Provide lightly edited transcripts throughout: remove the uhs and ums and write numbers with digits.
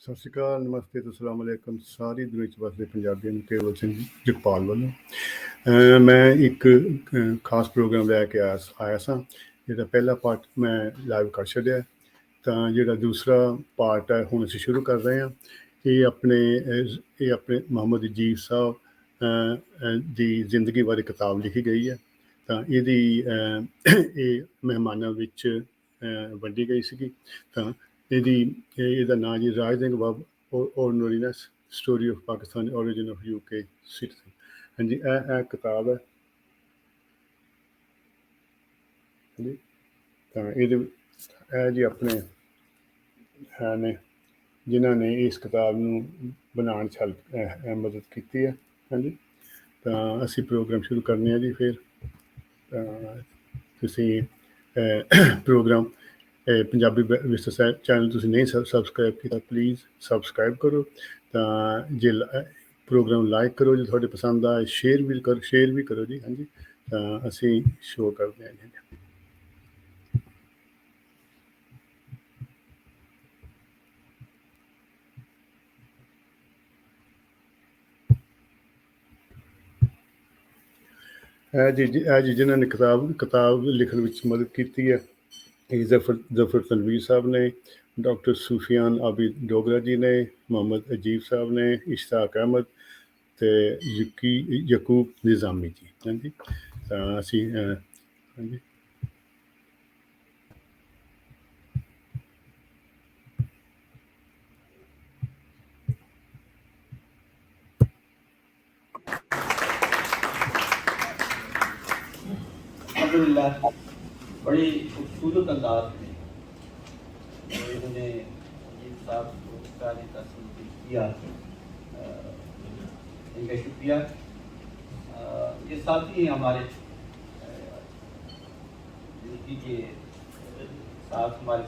ਸਤਿ ਸ਼੍ਰੀ ਅਕਾਲ, ਨਮਸਤੇ ਤੇ ਅਸਲਾਮ ਅਲੈਕਮ ਸਾਰੀ ਦੁਨੀਆ ਵਿੱਚ ਵਸਦੇ ਪੰਜਾਬੀਆਂ ਨੂੰ। ਕੇਵਲ ਸਿੰਘ ਜਗਪਾਲ ਵੱਲੋਂ ਮੈਂ ਇੱਕ ਖਾਸ ਪ੍ਰੋਗਰਾਮ ਲੈ ਕੇ ਆਇਆ ਸਾਂ, ਜਿਹਦਾ ਪਹਿਲਾ ਪਾਰਟ ਮੈਂ ਲਾਈਵ ਕਰ ਛੱਡਿਆ, ਤਾਂ ਜਿਹੜਾ ਦੂਸਰਾ ਪਾਰਟ ਹੈ ਹੁਣ ਅਸੀਂ ਸ਼ੁਰੂ ਕਰ ਰਹੇ ਹਾਂ। ਇਹ ਆਪਣੇ ਮੁਹੰਮਦ ਅਜੀਬ ਸਾਹਿਬ ਦੀ ਜ਼ਿੰਦਗੀ ਬਾਰੇ ਕਿਤਾਬ ਲਿਖੀ ਗਈ ਹੈ, ਤਾਂ ਇਹ ਮਹਿਮਾਨਾਂ ਵਿੱਚ ਵੰਡੀ ਗਈ ਸੀਗੀ। ਤਾਂ ਇਹਦਾ ਨਾਂ ਜੀ rising above Ordinariness, Story of Pakistani-Origin of UK Citizen। ਹਾਂਜੀ, ਇਹ ਕਿਤਾਬ ਹੈ। ਹਾਂਜੀ, ਤਾਂ ਇਹ ਜੀ ਆਪਣੇ ਹੈ ਨੇ ਜਿਨ੍ਹਾਂ ਨੇ ਇਸ ਕਿਤਾਬ ਨੂੰ ਬਣਾਉਣ 'ਚ ਮਦਦ ਕੀਤੀ ਹੈ। ਹਾਂਜੀ, ਤਾਂ ਅਸੀਂ ਪ੍ਰੋਗਰਾਮ ਸ਼ੁਰੂ ਕਰਨੇ ਹਾਂ ਜੀ। ਫਿਰ ਤੁਸੀਂ ਪ੍ਰੋਗਰਾਮ ਪੰਜਾਬੀ ਵਿਰਸਾ ਚੈਨਲ ਤੁਸੀਂ ਨਹੀਂ ਸਬਸਕ੍ਰਾਈਬ ਕੀਤਾ, ਪਲੀਜ਼ ਸਬਸਕ੍ਰਾਈਬ ਕਰੋ। ਤਾਂ ਜੇ ਪ੍ਰੋਗਰਾਮ ਲਾਈਕ ਕਰੋ, ਜੇ ਤੁਹਾਡੇ ਪਸੰਦ ਆਏ ਸ਼ੇਅਰ ਵੀ ਕਰੋ ਜੀ। ਹਾਂਜੀ, ਤਾਂ ਅਸੀਂ ਸ਼ੋਅ ਕਰਦੇ ਹਾਂ ਜੀ। ਇਹ ਜੀ ਜਿਨ੍ਹਾਂ ਨੇ ਕਿਤਾਬ ਲਿਖਣ ਵਿੱਚ ਮਦਦ ਕੀਤੀ ਹੈ, ਇਹ ਜ਼ਫਰ ਤਨਵੀਰ ਸਾਹਿਬ ਨੇ, ਡਾਕਟਰ ਸੂਫੀਆਨ ਆਬਿਦ ਡੋਗਰਾ ਜੀ ਨੇ, ਮੁਹੰਮਦ ਅਜੀਬ ਸਾਹਿਬ ਨੇ, ਇਸ਼ਤਾਕ ਅਹਿਮਦ ਅਤੇ ਯਕੂਬ ਨਿਜ਼ਾਮੀ ਜੀ। ਹਾਂਜੀ, ਤਾਂ ਅਸੀਂ ਹਾਂਜੀ अल्हम्दुलिल्लाह बड़ी खूबसूरत अंदाज में इन्होंने अजीब साहब को इसका तस्वीर किया, इनका शुक्रिया। ये साथी हैं हमारे जिंदगी के साथ, हमारे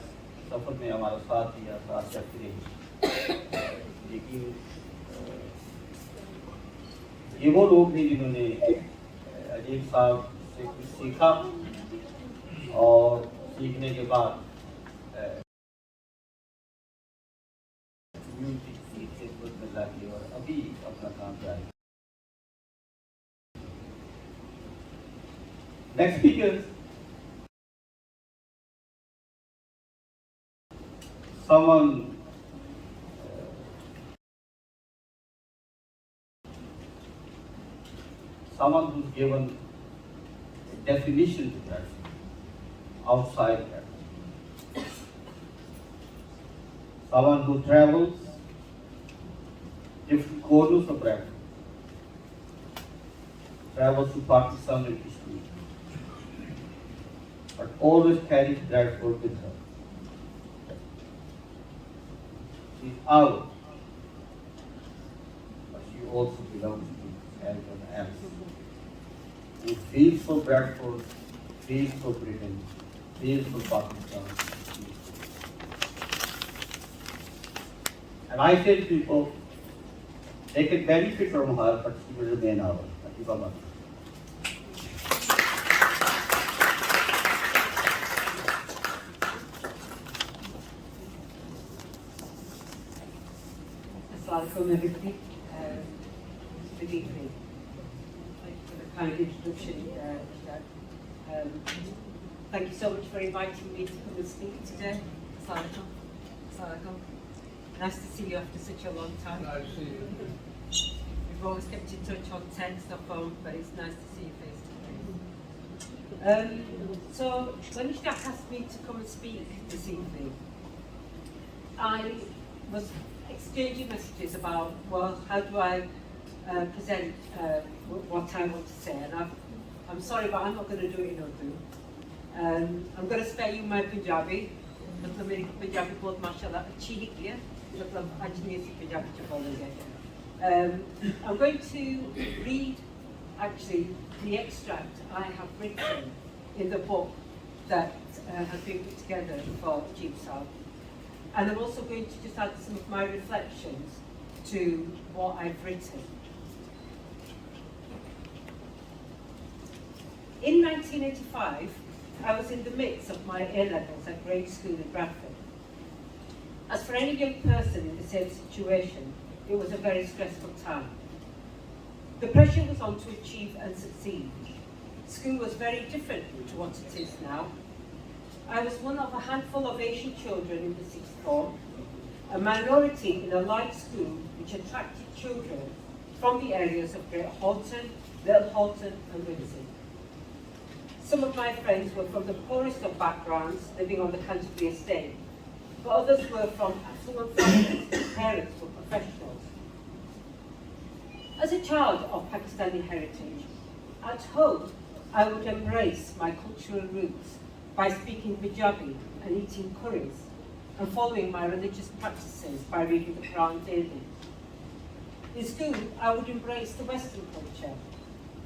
सफ़र में हमारा साथ दिया, साथ चलते रहे। लेकिन ये वो लोग हैं जिन्होंने अजीब साहब से कुछ सीखा और सीखने के बाद और अभी अपना काम जारी। Next speaker someone who's given a definition to that outside that. Someone who travels different corners of that, travels to Pakistan and history, but always carries that word with her. She's out, but she also belongs to everyone else. Who feels for Bradford, feels for Britain, feels for Pakistan. And I tell people, they can benefit from her, but she will remain ours. Thank you very much. Assalamualaikum everybody. Good evening. Kind introduction. Thank you so much for inviting me to come and speak today. Assalamualaikum. Nice to see you after such a long time. Nice to see you. We've always kept in touch on text or phone, but it's nice to see you face to face. So when Ishtaq asked me to come and speak this evening, I was exchanging messages about, well, how do I present what I want to say, and I'm sorry, but I'm not going to do it in Urdu. I'm going to spare you my Punjabi. मतलब मेरी पंजाबी बहुत माशाल्लाह अच्छी निकली है, मतलब अच्छी ऐसी पंजाबी च बोलेंगे। I'm going to read actually the extract I have written in the book that has been put together for Ajib Sahab, and I'm also going to just add some of my reflections to what I've written. In 1985, I was in the midst of my A-levels at grade school in Bradford. As for any young person in the same situation, it was a very stressful time. The pressure was on to achieve and succeed. School was very different to what it is now. I was one of a handful of Asian children in the sixth form, a minority in a light school which attracted children from the areas of Great Halton, Little Halton and Windsor. Some of my friends were from the poorest of backgrounds, living on the Panjabi estate, but others were from affluent families whose parents were professionals. As a child of Pakistani heritage, at home I would embrace my cultural roots by speaking Panjabi and eating curries, and following my religious practices by reading the Quran daily. In school, I would embrace the Western culture,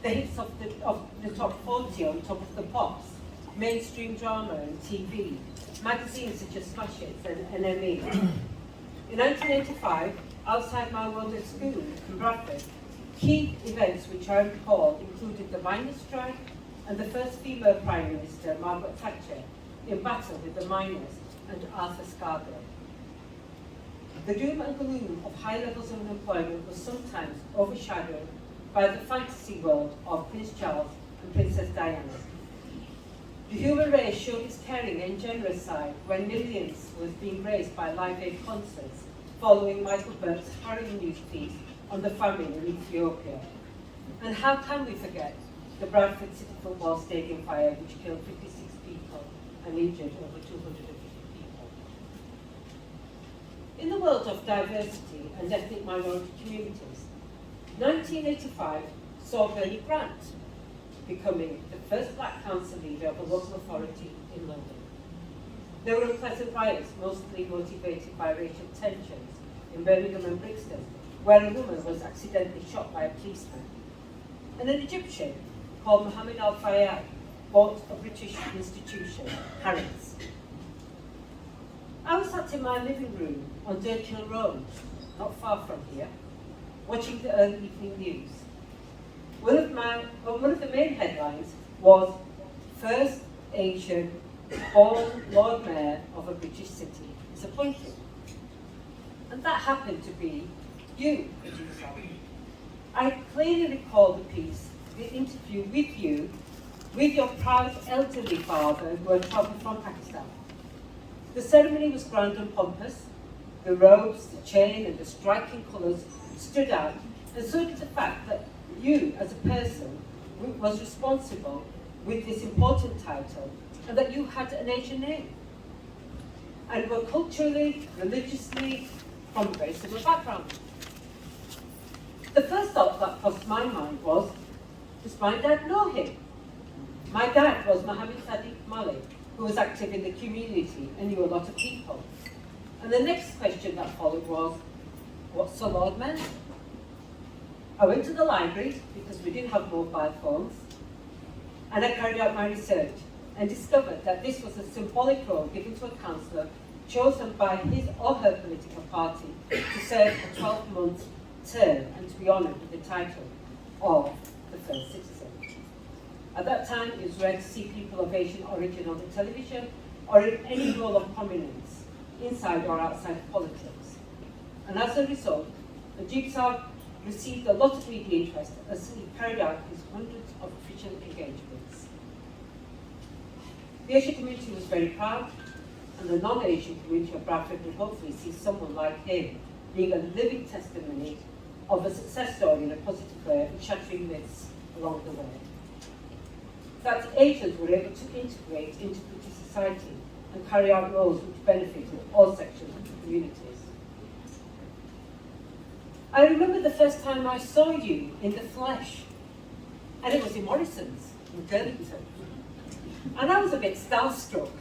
the hits of the top 40 on top of the pops, mainstream drama and TV, magazines such as Smash Hits and NME. In 1985, outside my world at school in Bradford, key events which I recall included the miners' strike and the first female Prime Minister, Margaret Thatcher, in battle with the miners and Arthur Scarborough. The doom and gloom of high levels of unemployment was sometimes overshadowed by the fantasy world of Prince Charles and Princess Diana. The human race showed its caring and generous side when millions was being raised by Live Aid concerts following Michael Burke's harrowing news piece on the famine in Ethiopia. And how can we forget the Bradford City Football Stadium fire, which killed 56 people and injured over 250 people. In the world of diversity and ethnic minority communities, 1985 saw Bernie Grant becoming the first black council leader of a local authority in London. There were unpleasant riots, mostly motivated by racial tensions in Birmingham and Brixton, where a woman was accidentally shot by a policeman. And an Egyptian called Mohammed Al-Fayyad bought a British institution, Harrods. I was sat in my living room on Dirkhill Road, not far from here, watching the early evening news. One of the main headlines was First Asian born Lord Mayor of a British city is appointed. And that happened to be you, producer. I clearly recall the piece, the interview with you, with your proud elderly father who had travelled from Pakistan. The ceremony was grand and pompous. The robes, the chain and the striking colours stood out, and so did the fact that you, as a person, was responsible with this important title, and that you had an Asian name, and were culturally, religiously, from a very similar background. The first thought that crossed my mind was, does my dad know him? My dad was Mohammed Sadiq Malik, who was active in the community and knew a lot of people. And the next question that followed was, what's the Lord meant? I went to the library, because we didn't have mobile phones, and I carried out my research and discovered that this was a symbolic role given to a councillor chosen by his or her political party to serve a 12-month term and to be honoured with the title of the first citizen. At that time, it was rare to see people of Asian origin on the television or in any role of prominence, inside or outside of politics. And as a result, Ajib Saab received a lot of media interest as he carried out his hundreds of official engagements. The Asian community was very proud, and the non-Asian community of Bradford would hopefully see someone like him being a living testimony of a success story in a positive way and shattering myths along the way. That Asians were able to integrate into British society and carry out roles which benefited all sections of the communities. I remember the first time I saw you in the flesh, and it was in Morrison's in Girlington. And I was a bit starstruck,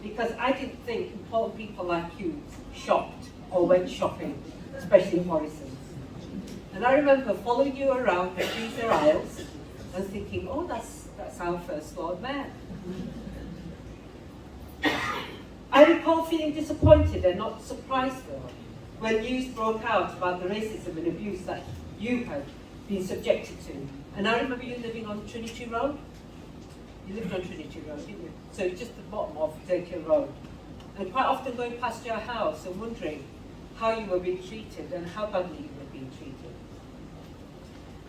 because I didn't think important people like you shopped or went shopping, especially at Morrison's. And I remember following you around the freezer aisles and thinking, oh, that's our first Lord Mayor. I recall feeling disappointed and not surprised though, when news broke out about the racism and abuse that you had been subjected to. And I remember you living on Trinity Road. You lived on Trinity Road, didn't you? So just the bottom of Dirkhill Road. and quite often going past your house and wondering how you were being treated and how badly you were being treated.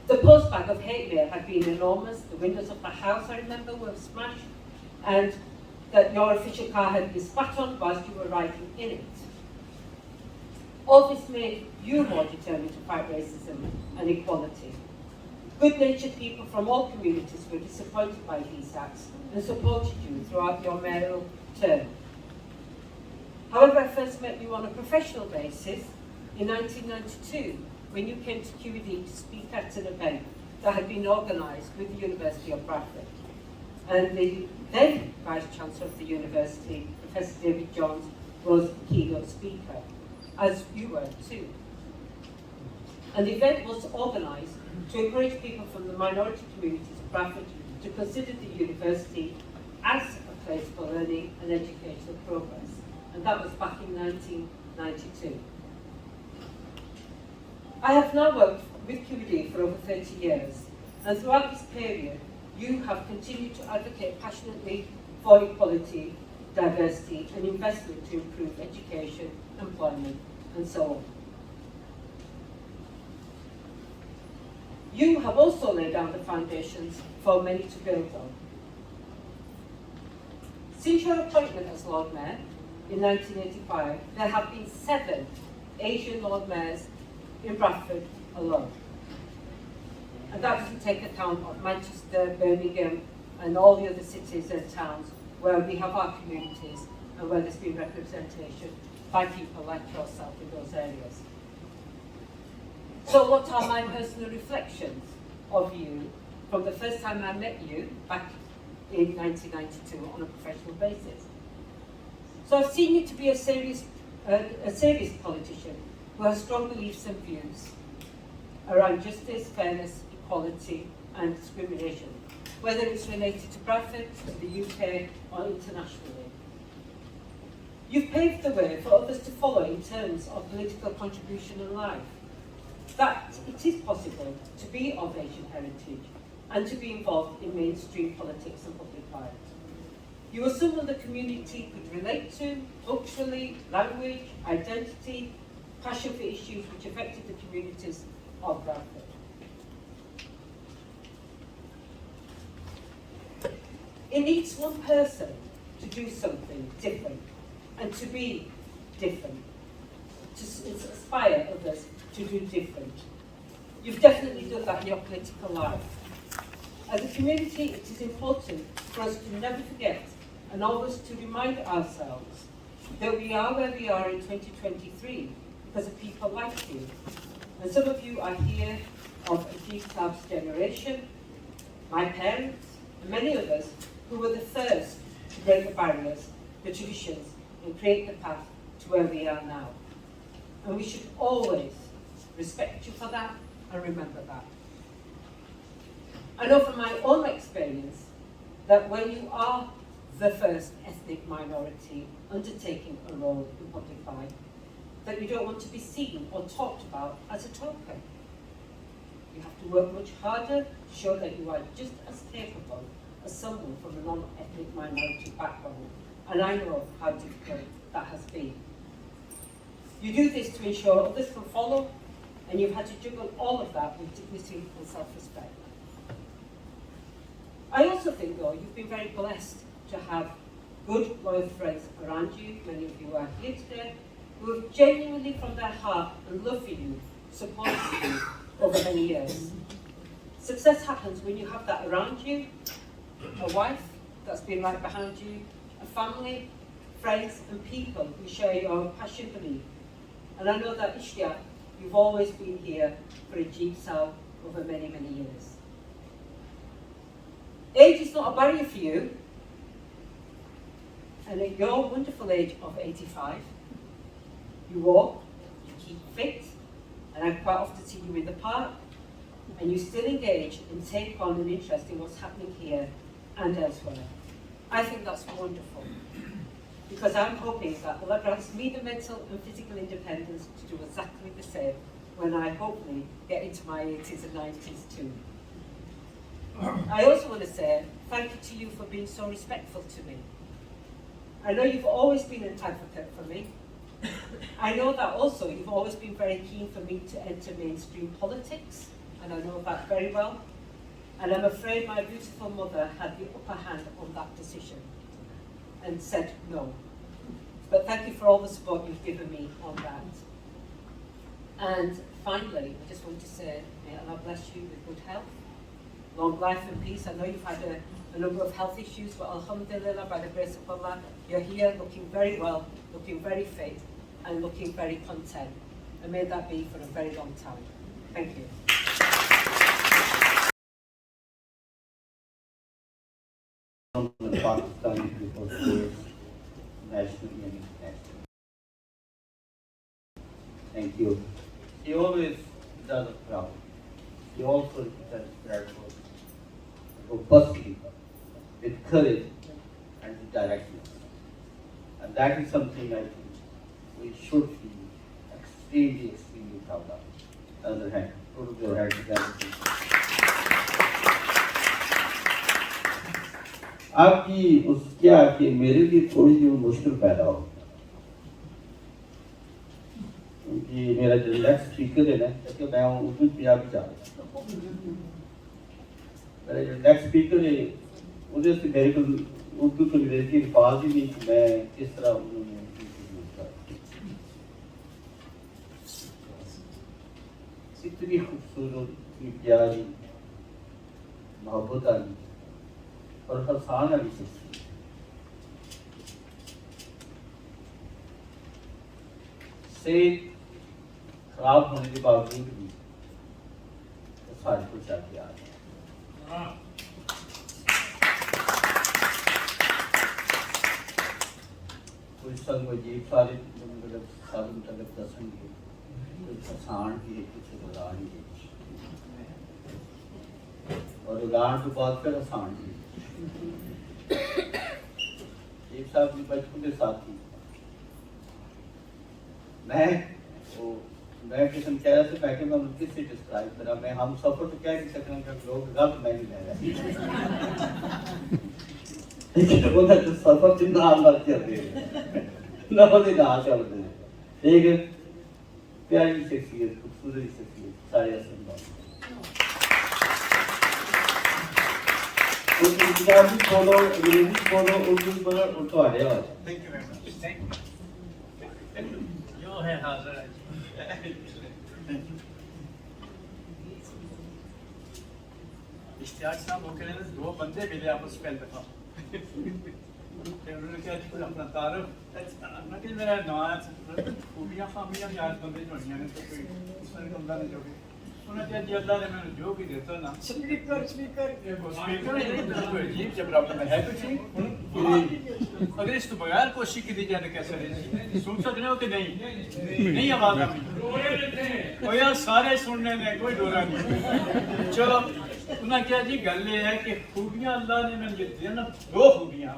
The postbag of hate mail had been enormous. The windows of the house, I remember, were smashed, and that your official car had been spat on whilst you were riding in it. All this made you more determined to fight racism and equality. Good-natured people from all communities were disappointed by these acts and supported you throughout your mayoral term. However, I first met you on a professional basis in 1992 when you came to QED to speak at an event that had been organised with the University of Bradford. And the then Vice-Chancellor of the University, Professor David Jones, was the keynote speaker, as you were too. And the event was organised to encourage people from the minority communities of Bradford to consider the university as a place for learning and educational progress. And that was back in 1992. I have now worked with QED for over 30 years, and throughout this period, you have continued to advocate passionately for equality, diversity, and investment to improve education, employment, and so on. You have also laid down the foundations for many to build on. Since your appointment as Lord Mayor in 1985, there have been 7 Asian Lord Mayors in Bradford alone. And that doesn't take account of Manchester, Birmingham, and all the other cities and towns where we have our communities and where there's been representation by people like yourself in those areas. So what are my personal reflections of you from the first time I met you back in 1992 on a professional basis? So I've seen you to be a serious politician who has strong beliefs and views around justice, fairness, equality and discrimination, whether it's related to Bradford, to the UK or internationally. You've paved the way for others to follow in terms of political contribution and life. That it is possible to be of Asian heritage and to be involved in mainstream politics and public life. You are someone the community could relate to, culturally, language, identity, passion for issues which affected the communities of Bradford. It needs one person to do something different and to be different, to inspire others to do different. You've definitely done that in your political life. As a community, it is important for us to never forget and always to remind ourselves that we are where we are in 2023 because of people like you. And some of you are here of a G Club's generation, my parents, and many others who were the first to break the barriers, the traditions, and create the path to where we are now. And we should always respect you for that and remember that. I know from my own experience that when you are the first ethnic minority undertaking a role in public life, that you don't want to be seen or talked about as a token. You have to work much harder to show that you are just as capable as someone from a non-ethnic minority background, and I know how difficult that has been. You do this to ensure others can follow, and you've had to juggle all of that with dignity and self-respect. I also think, though, you've been very blessed to have good, loyal friends around you. Many of you are here today, who have genuinely, from their heart and love for you, supported you over many years. Success happens when you have that around you, a wife that's been right behind you, a family, friends and people who share your passion belief. And I know that Ishtiaq, you've always been here for a jigsaw over many, many years. Age is not a barrier for you, and at your wonderful age of 85, you walk, you keep fit, and I quite often see you in the park, and you still engage and take on an interest in what's happening here and elsewhere. I think that's wonderful, because I'm hoping that Allah grants me the mental and physical independence to do exactly the same when I hopefully get into my 80s and 90s too. I also want to say thank you to you for being so respectful to me. I know you've always been an advocate for me. I know that also you've always been very keen for me to enter mainstream politics, and I know that very well. And I'm afraid my beautiful mother had the upper hand on that decision and said no. But thank you for all the support you've given me on that. And finally, I just want to say, may Allah bless you with good health, long life and peace. I know you've had a number of health issues, but alhamdulillah, by the grace of Allah, you're here looking very well, looking very fit, and looking very content. And may that be for a very long time. Thank you. From the Pakistani people nationally and internationally. Thank you. He always does it proud. He also does it proud robustly, with courage and with directness. And that is something I think we should feel extremely, extremely proud of. On the other hand, put your hand together. आपकी उस क्या कि मेरे लिए थोड़ी सी मुश्किल पैदा हो क्योंकि मेरा जो नेक्स्ट स्पीकर है ना कि मैं उर्दू पंजाबी चाह रहा मेरा जो नेक्स्ट स्पीकर है उधर से मेरे को उर्दू को अंग्रेजी अल्फाज ही नहीं कि मैं किस तरह उन्होंने इतनी खूबसूरत इतनी प्यारी मोहब्बत वाली और हसान वाली शख्सियत सेहत खराब होने के बावजूद भी सारे को चाहते आ रहे हैं कोई संग अजीब सारे मतलब साधन तक दसेंगे कुछ हसान की है कुछ रुलान की और रुलान के बाद फिर हसान की एक साहब जी बचपन के साथी मैं किस्म कह रहा था मैं उनकी से डिस्क्राइब करा मैं हम सफर तो कह नहीं सकते कि लोग गलत मैं नहीं ले रहा लेकिन वो तो सफर जितना हालत चल रही है ना होने ना चल रहे हैं एक प्यारी शख्सियत खूबसूरत शख्सियत सारे असंभव पंजाबी बोलो अंग्रेजी बोलो उर्दू बोलो उनको आ रहे हो thank you very much thank you यो है हाजिर इश्तियाक साहब वो कह रहे थे दो बंदे मिले आपस में दफा उन्होंने क्या अपना तारुफ मैं कि मेरा नवाज खूबियां खामियां याद बंदे जोड़ियां ने तो कोई उसने बंदा ने जोड़ी उन्होंने क्या जी अल्लाह ने मैंने जो भी देता ना स्पीकर स्पीकर है अजीब जब रब में है कुछ अगर इस तो बगैर कोशिश की दी जाए तो कैसे रहे सुन सकते हो कि नहीं आवाज आती और यार सारे सुनने में कोई डोरा नहीं चलो उन्हें क्या जी गल ये है कि खूबियां अल्लाह ने मैंने दी ना दो खूबियां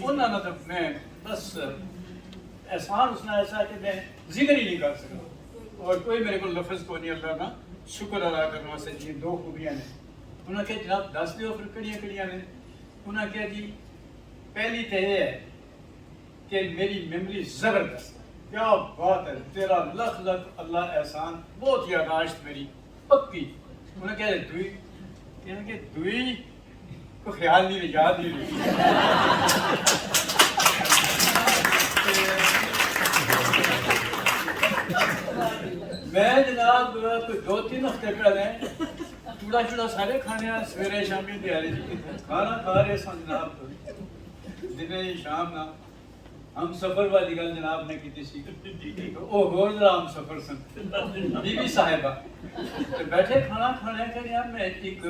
उन्होंने तो मैं बस एहसान उसने ऐसा कि मैं जिक्र ही नहीं कर सकता और कोई मेरे को लफ्ज को नहीं अल्लाह का शुक्र अदा करने वास्ते जी दो खूबियां ने उन्हें क्या जनाब दस दियो फिर कड़ियां कड़ियां ने उन्हें क्या जी पहली तो ये है कि मेरी मेमोरी जबरदस्त क्या बात है तेरा लख लख अल्लाह एहसान बहुत यादाश्त मेरी पक्की उन्हें क्या दुई यानी कि दुई को ख्याल नहीं याद नहीं मैं जनाब कोई दो तीन हफ्ते पहले चूड़ा चूड़ा सारे खाने सवेरे शामी तैयारी खाना खा रहे सन जनाब दिन शाम ना हम सफर वाली गल जनाब ने की सी ओ होर जरा हम सफर सन बीबी साहिबा तो बैठे खाना खाने के लिए मैं एक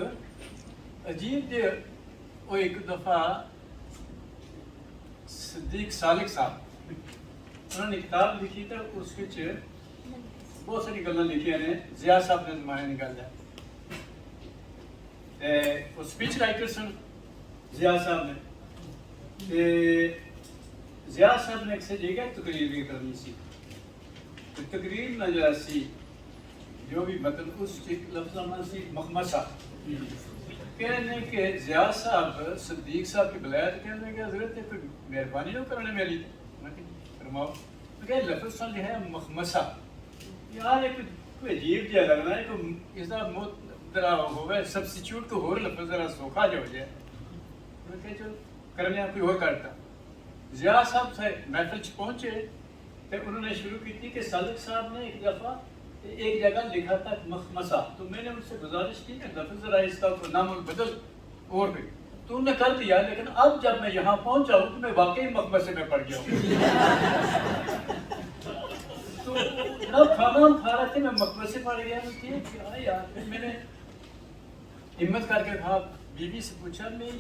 अजीब जे वो एक दफा सिद्दीक सालिक साहब उन्होंने किताब लिखी तो उसके बहुत सारी गल्लां लिखियां ने जिया साहब ने जमाने निकाल दिया वो स्पीच राइटर सन जिया साहब ने ते जिया साहब ने एक जगह तकरीर भी करनी सी तो तकरीर में जो सी जो भी मतलब उस एक लफ्ज़ में सी मखमसा کہنے کہ زیاد صاحب صدیق صاحب کی بلایت کہنے کہ حضرت کوئی مہربانی نہ کرنے میری میں کہ فرماؤ کہ لفظ سن ہے مخمسہ یار ایک کوئی عجیب جہا لگنا ہے کہ اس طرح موت ذرا ہوئے سبسٹیچیوٹ کو ہور لفظ ذرا سوکھا جو ہو جائے میں کہ چلو کرنے آپ کوئی اور کرتا زیاد صاحب سے محفل چ پہنچے تو انہوں نے شروع کی تھی کہ صادق صاحب نے ایک دفعہ ایک جگہ لکھا تھا مخمسہ تو میں نے ان سے گزارش کی کہ لفظ ذرا اس کا نام بدل اور بھی تو انہوں نے کر دیا لیکن اب جب میں یہاں پہنچا ہوں تو میں واقعی مخمسے میں پڑ گیا ہوں تو جب کھانا ہم کھا رہے تھے میں مخمسے پڑ گیا ہوں کہ کیا یار میں نے ہمت کر کے کہا بی بی سے پوچھا میں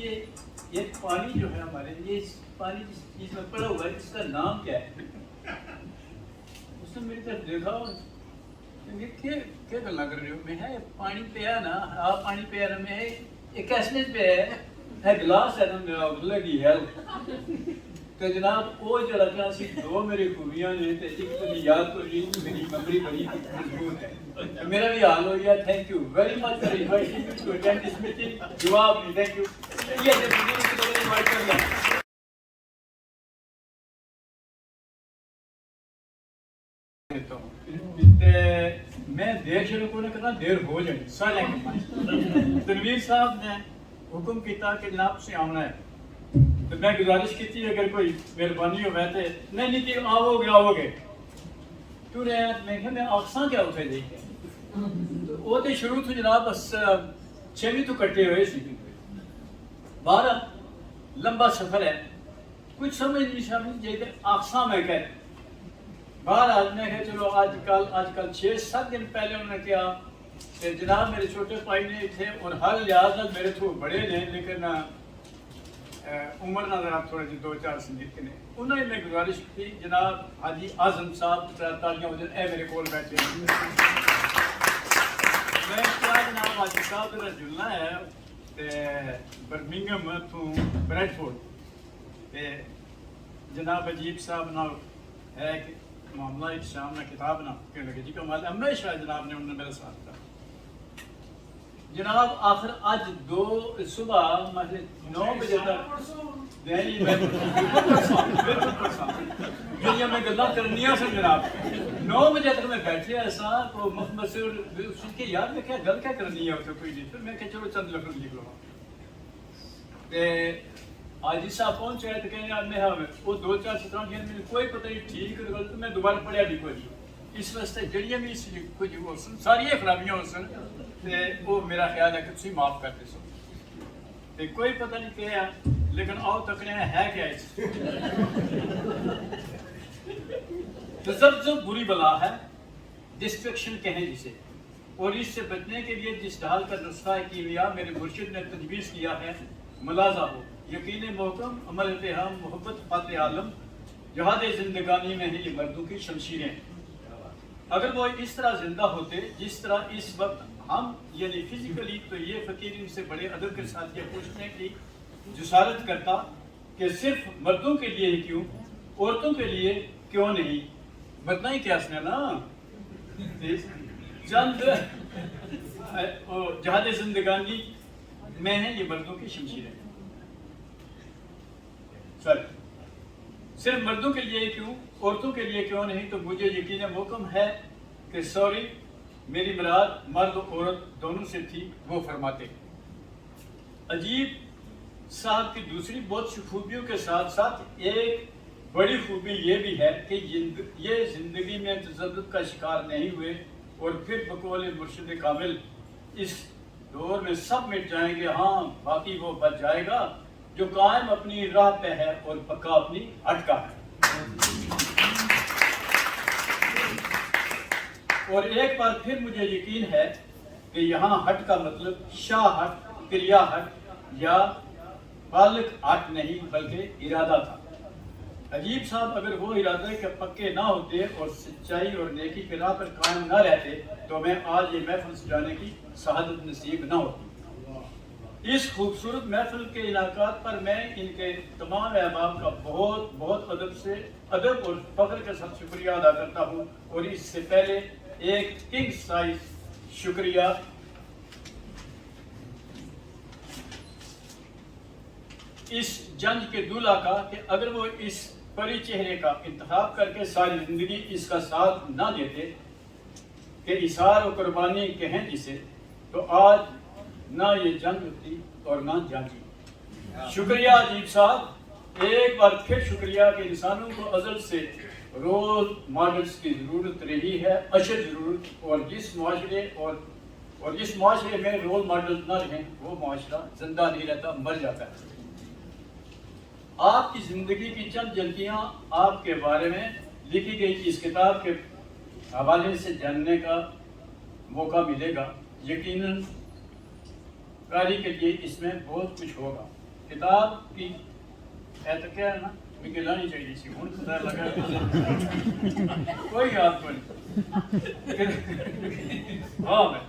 یہ پانی جو ہے ہمارے یہ پانی جس چیز میں پڑا ہوا ہے اس کا نام کیا ہے اس نے میری طرف دیکھا کیا گلا کر رہے ہو میں ہے پانی پیا نا آپ پانی پیا نا میں ایک ایسنے پہ ہے گلاس ہے نا میرا لگی ہے تو جناب وہ جو رکھنا سی دو میری خوبیاں نے تو ایک تو یاد کو رہی میری میموری بڑی مضبوط ہے میرا بھی حال ہو گیا thank you very much for inviting me to attend this meeting جواب نہیں تھینک یو یہ انوائٹ کر لیا میں دیر شروع کو کرنا دیر ہو جائے سارے تنویر صاحب نے حکم کیتا کہ جناب سے آنا ہے تو میں گزارش کی تھی اگر کوئی مہربانی ہو بیٹھے نہیں تھی آو گے تو رہے میں کہ میں آکساں کیا اٹھے دے گیا وہ تو شروع تو جناب بس 6ویں تو کٹے ہوئے سی بارہ لمبا سفر ہے کچھ سمجھ نہیں سمجھ جائے آکساں میں کہ باہر آدمی ہے چلو آج کل 6-7 دن پہلے انہوں نے کہا کہ جناب میرے چھوٹے بھائی نے تھے اور ہر لحاظ میرے تو بڑے نے لیکن عمر نہ ذرا تھوڑے جی 2-4 سنجیت کے نے انہوں نے میں گزارش کی جناب حاجی اعظم صاحب تالیاں ہو جائیں اے میرے کول بیٹھے میں کیا جناب حاجی صاحب ذرا جلنا ہے برمنگم تو بریڈ فورڈ جناب عجیب صاحب نہ ہے کہ معاملہ ایک شام میں کتاب نہ کہنے لگے جی کہ ہمارے امر شاہ جناب نے انہوں نے میرے ساتھ کہا جناب آخر آج 2 صبح 9 بجے تک بالکل دنیا میں گلا کرنیاں سن جناب 9 بجے تک میں بیٹھے ایسا تو مسئول سن کے یاد میں کیا گل کیا کرنی ہے اسے کوئی نہیں پھر میں کہ چلو چند لفظ لکھ لوں آج اس صاحب پہنچ رہے تو کہیں یار میں وہ 2-4 سترہ دن میں کوئی پتہ نہیں ٹھیک غلط میں دوبارہ پڑھیا بھی کوئی اس واسطے جڑیاں بھی اس کچھ ہو سن ساری خرابیاں ہو سن وہ میرا خیال ہے کہ تسی معاف کرتے سو کوئی پتہ نہیں کیا لیکن آؤ تکنے ہے کیا اس تذبذب بری بلا ہے ڈسٹریکشن کہیں جسے اور اس سے بچنے کے لیے جس ڈھال کا نسخہ کیمیا میرے مرشد نے تجویز کیا ہے ملاحظہ ہو یقین محکم عمل اتحام محبت فاتح عالم جہاد زندگانی میں ہیں یہ مردوں کی شمشیریں اگر وہ اس طرح زندہ ہوتے جس طرح اس وقت ہم یعنی فزیکلی تو یہ فقیر ان سے بڑے ادب کے ساتھ یہ پوچھنے کی جسارت کرتا کہ صرف مردوں کے لیے ہی کیوں عورتوں کے لیے کیوں نہیں بتنا ہی کیا سنا نا چند جہاد زندگانی میں ہیں یہ مردوں کی شمشیریں صرف مردوں کے لیے کیوں عورتوں کے لیے کیوں نہیں تو مجھے یقین محکم ہے کہ سوری میری مراد مرد و عورت دونوں سے تھی وہ فرماتے عجیب صاحب کی دوسری بہت سی خوبیوں کے ساتھ ساتھ ایک بڑی خوبی یہ بھی ہے کہ یہ زندگی میں تذبذب کا شکار نہیں ہوئے اور پھر بقول مرشد کامل اس دور میں سب مٹ جائیں گے ہاں باقی وہ بچ جائے گا جو قائم اپنی راہ پہ ہے اور پکا اپنی ہٹ کا ہے اور ایک بار پھر مجھے یقین ہے کہ یہاں ہٹ کا مطلب شاہ ہٹ کریا ہٹ یا بالغ ہٹ نہیں بلکہ ارادہ تھا عجیب صاحب اگر وہ ارادے کے پکے نہ ہوتے اور سچائی اور نیکی کے راہ پر قائم نہ رہتے تو میں آج یہ محفل سجانے کی سعادت نصیب نہ ہوتی اس خوبصورت محفل کے انعقاد پر میں ان کے تمام احباب کا بہت بہت ادب اور فخر کے ساتھ شکریہ ادا کرتا ہوں اور اس سے پہلے ایک کنگ سائز شکریہ اس جنج کے دولہا کا کہ اگر وہ اس پری چہرے کا انتخاب کر کے ساری زندگی اس کا ساتھ نہ دیتے کہ اثار و قربانی کہیں جسے، تو آج نہ یہ جنگ ہوتی اور نہ جنگی۔ شکریہ عجیب صاحب، ایک بار پھر شکریہ کہ انسانوں کو ازل سے رول ماڈلز کی ضرورت رہی ہے، اشد ضرورت، اور جس معاشرے میں رول ماڈل نہ رہیں وہ معاشرہ زندہ نہیں رہتا، مر جاتا ہے۔ آپ کی زندگی کی چند جھلکیاں آپ کے بارے میں لکھی گئی اس کتاب کے حوالے سے جاننے کا موقع ملے گا۔ یقیناً قاری کے لیے اس میں بہت کچھ ہوگا۔ کتاب کی کیا ہے نا گلانی چاہیے سی ہوں خدا لگا کوئی آپ کو نہیں۔ ہاں میں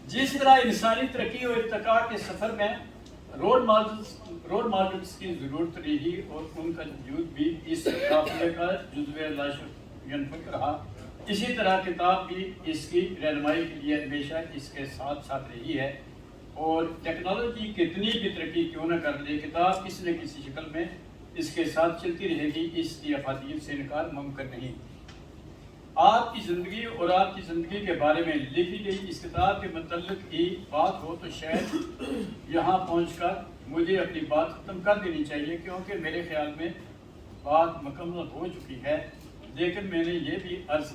جس طرح انسانی ترقی اور ارتقاء کے سفر میں رول ماڈلز کی ضرورت رہی اور ان کا وجود بھی اس قافلے کا جزو ینفق رہا، اسی طرح کتاب بھی اس کی رہنمائی کے لیے ہمیشہ اس کے ساتھ ساتھ رہی ہے۔ اور ٹیکنالوجی کتنی بھی ترقی کیوں نہ کر لے، کتاب کسی نہ کسی شکل میں اس کے ساتھ چلتی رہے گی، اس کی افادیت سے انکار ممکن نہیں۔ آپ کی زندگی اور آپ کی زندگی کے بارے میں لکھی گئی اس کتاب کے متعلق ہی بات ہو تو شاید یہاں پہنچ کر مجھے اپنی بات ختم کر دینی چاہیے، کیونکہ میرے خیال میں بات مکمل ہو چکی ہے۔ لیکن میں نے یہ بھی عرض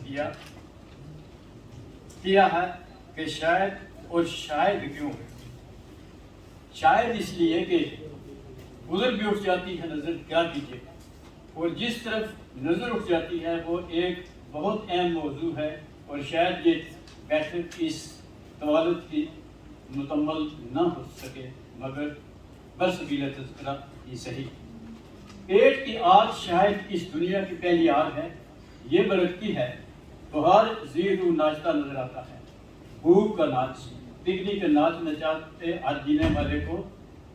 کیا ہے کہ شاید اور شاید کیوں، شاید اس لیے کہ ادھر بھی اٹھ جاتی ہے نظر، کیا کیجیے، اور جس طرف نظر اٹھ جاتی ہے وہ ایک بہت اہم موضوع ہے، اور شاید یہ بیٹھک اس طوالت کی مکمل نہ ہو سکے، مگر برسبیل تذکرہ ہی صحیح۔ پیٹ کی آگ شاید اس دنیا کی پہلی آگ ہے، یہ بھڑکتی ہے تو ہر زیرو ناچتا نظر آتا ہے، بھوک کا ناچ، پکنک کا ناچ نچاتے ہر جینے والے کو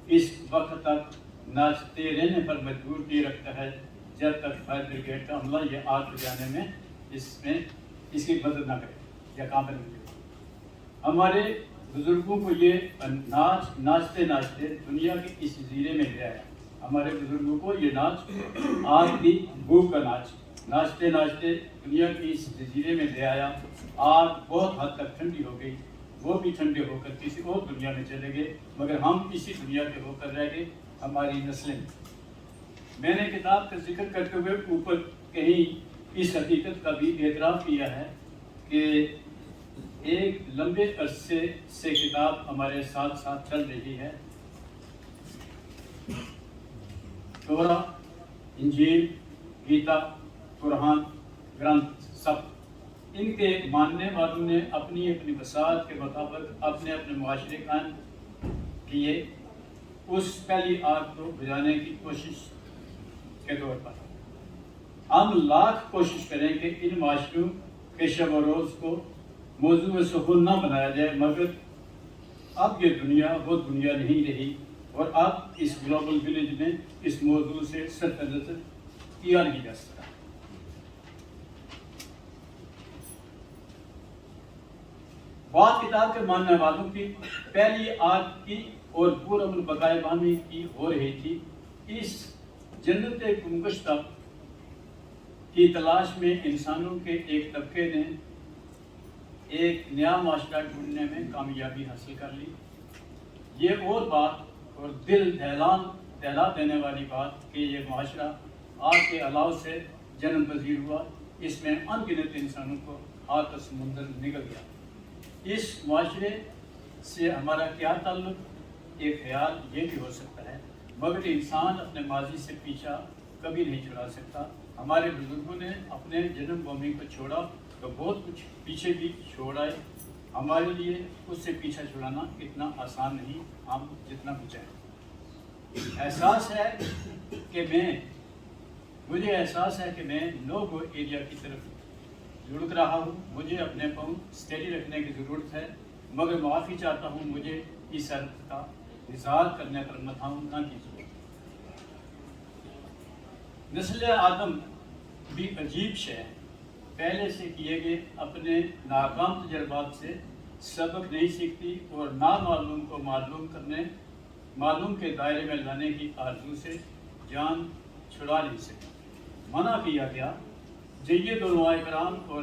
اس وقت تک ناچتے رہنے پر مجبور نہیں رکھتا ہے جب تک فائر بریگیڈ کا عملہ یہ آگ بجانے میں اس کی مدد نہ کرے یا کام پر نہیں کرے۔ ہمارے بزرگوں کو یہ ناچ ناچتے ناچتے دنیا کے اس جزیرے میں لے آیا۔ ہمارے بزرگوں کو یہ ناچ آگ کی بھوک کا ناچ ناچتے ناچتے دنیا کے اس جزیرے میں لے آیا۔ آگ بہت حد تک ٹھنڈی ہو گئی، وہ بھی ٹھنڈے ہو کر کسی اور دنیا میں چلے گئے، مگر ہم اسی دنیا کے ہو کر رہ گئے، ہماری نسلیں۔ میں نے کتاب کا ذکر کرتے ہوئے اوپر کہیں اس حقیقت کا بھی اعتراف کیا ہے کہ ایک لمبے عرصے سے کتاب ہمارے ساتھ ساتھ چل رہی ہے۔ تورا، انجیل، گیتا، قرآن، گرنتھ، سب ان کے ماننے والوں نے اپنی اپنی وسعت کے مطابق اپنے اپنے معاشرے قائم کیے، اس پہلی آگ کو بجھانے کی کوشش کے طور پر۔ ہم لاکھ کوشش کریں کہ ان معاشروں کے شب و روز کو موضوع سخن نہ بنایا جائے، مگر اب یہ دنیا وہ دنیا نہیں رہی، اور اب اس گلوبل ولیج میں اس موضوع سے صرف نظر کیا نہیں جا سکتا۔ بات کتاب کے ماننے والوں کی پہلی آگ کی اور پرامن بقائے بامی کی ہو رہی تھی۔ اس جنت گمگشتہ کی تلاش میں انسانوں کے ایک طبقے نے ایک نیا معاشرہ ڈھونڈنے میں کامیابی حاصل کر لی۔ یہ اور بات اور دل دہلا دینے والی بات کہ یہ معاشرہ آگ کے علاوہ سے جنم پذیر ہوا، اس میں ان گنت انسانوں کو آگ کا سمندر نگل گیا۔ اس معاشرے سے ہمارا کیا تعلق؟ ایک خیال یہ بھی ہو سکتا ہے، مگر انسان اپنے ماضی سے پیچھا کبھی نہیں چھڑا سکتا۔ ہمارے بزرگوں نے اپنے جنم بھومی کو چھوڑا تو بہت کچھ پیچھے بھی چھوڑائے، ہمارے لیے اس سے پیچھا چھڑانا اتنا آسان نہیں، ہم جتنا بھی چاہیں۔ احساس ہے کہ مجھے احساس ہے کہ میں نو گو ایریا کی طرف لڑک رہا ہوں، مجھے اپنے پاؤں اسٹیڈی رکھنے کی ضرورت ہے، مگر معافی چاہتا ہوں، مجھے اس حرکت کا اظہار کرنے پر متعاون نہ کیجیے۔ نسل آدم بھی عجیب شے ہے، پہلے سے کیے گئے اپنے ناکام تجربات سے سبق نہیں سیکھتی اور نامعلوم کو معلوم کرنے मालूम के दायरे में लाने की आरजू से जान छुड़ा नहीं सके। मना किया गया। जय्यद उलमा इकराम और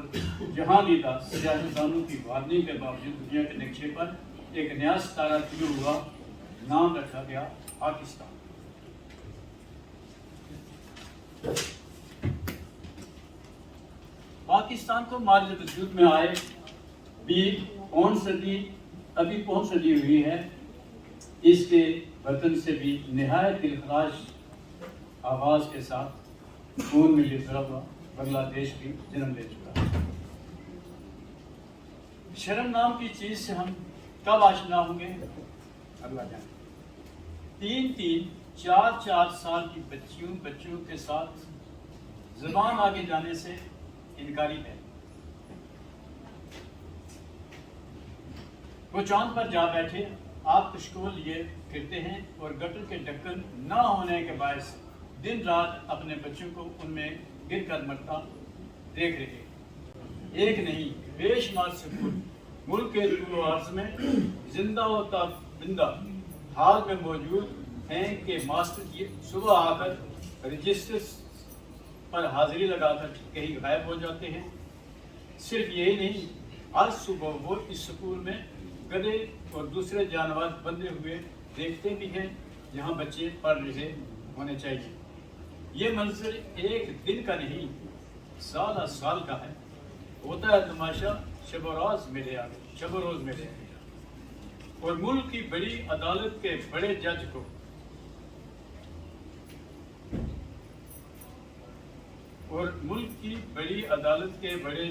जहांगीदा सियासतदानों की वार्निंग के बावजूद दुनिया के नक्शे पर एक नया सितारा शुरू हुआ। नाम रखा गया पाकिस्तान। पाकिस्तान को मार्ज वजूद में आए भी अभी पौन सदी हुई है। इसके वतन से भी निहायत दिलखराश आवाज़ के साथ खून में लिपटा हुआ बांग्लादेश भी जन्म ले चुका है। शर्म नाम की चीज़ से हम कब आशना होंगे अल्लाह जाने। 3-3, 4-4 साल की बच्चियों के साथ ज़बान आगे जाने से इनकारी है। वो चांद पर जा बैठे आप कशकोल लिए फिरते हैं और गटर के ढक्कन न होने के बायस दिन रात अपने बच्चों को उनमें गिर कर मरता देख रहे। एक नहीं बेशुमार सुकून मुल्क के तूल अर्ज़ में जिंदा होता बिंदा हाल में मौजूद हैं कि मास्टर जी सुबह आकर रजिस्टर पर हाजिरी लगाकर कहीं गायब हो जाते हैं। सिर्फ यही नहीं, हर सुबह वो इस स्कूल में गधे और दूसरे जानवर बंधे हुए देखते भी हैं जहाँ बच्चे पढ़ रहे होने चाहिए। ये मंजर एक दिन का नहीं, साल साल का है। होता है तमाशा शब-ओ-रोज़ मेरे आगे, शब-ओ-रोज़ मेरे आगे। और मुल्क की बड़ी अदालत के बड़े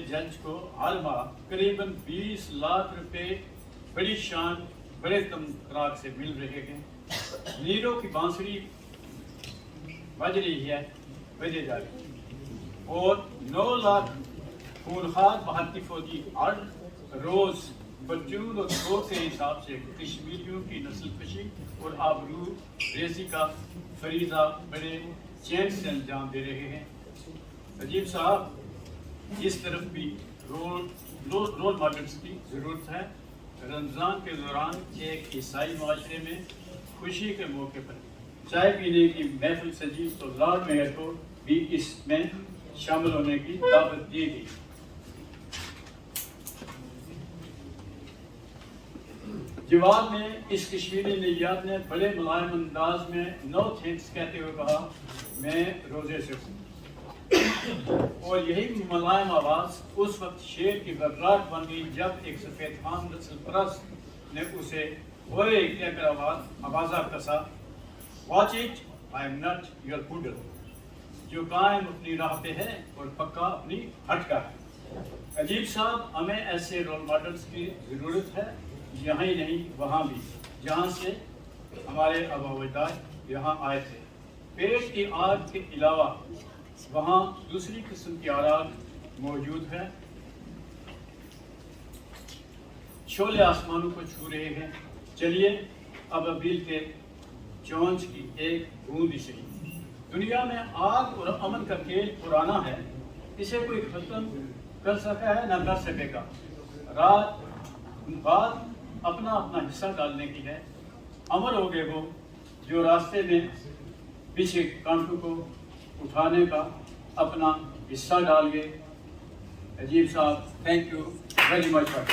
जज को हर माह करीबन 20 लाख रुपए बड़ी शान बड़े तमतराक से मिल रहे हैं। नीरों की बांसुरी बज रही है, बजे जा रही है। और 9 लाख खूनखार भारतीय फौजी हर रोज बजूद और शौक के हिसाब से कश्मीरियों की नस्ल कशी और आबरू रेजी का फरीजा बड़े चैन से अंजाम दे रहे हैं। अजीब साहब, इस तरफ भी रोल मॉडल्स की ज़रूरत है। रमज़ान के दौरान एक ईसाई माशरे में खुशी के मौके पर चाय पीने की महफिल सजी तो लॉर्ड मेयर को भी इसमें शामिल होने की दावत दी गई। जवाब में इस कश्मीरी निजात ने बड़े मुलायम अंदाज में नो थैंक्स कहते हुए कहा, मैं रोजे से हूँ। और यही मुलायम आवाज़ उस वक्त शेर की घबराहट बन गई जब एक सफ़ेद खान नस्ल परस्त ने उसे ओए कहकर आवाज़ा कसा, watch it, I am not your poodle. जो कायम अपनी राह पे है और पक्का अपनी हट का है। अजीब साहब, हमें ऐसे रोल मॉडल्स की ज़रूरत है, यहाँ ही नहीं वहाँ भी, जहाँ से हमारे आबा-ओ-अजदाद यहाँ आए थे। पेट की आग के अलावा वहाँ दूसरी किस्म की आग मौजूद है। शोले आसमानों को छू रहे हैं। चलिए अब अबील के चौंच की एक बूंद ही सही। दुनिया में आग और अमन का खेल पुराना है, इसे कोई खत्म कर सका है ना कर सकेगा। बात अपना अपना हिस्सा डालने की है। अमर हो गए वो जो रास्ते में पीछे कांटों को उठाने का अपना हिस्सा डाल गए। अजीब साहब, thank you very much for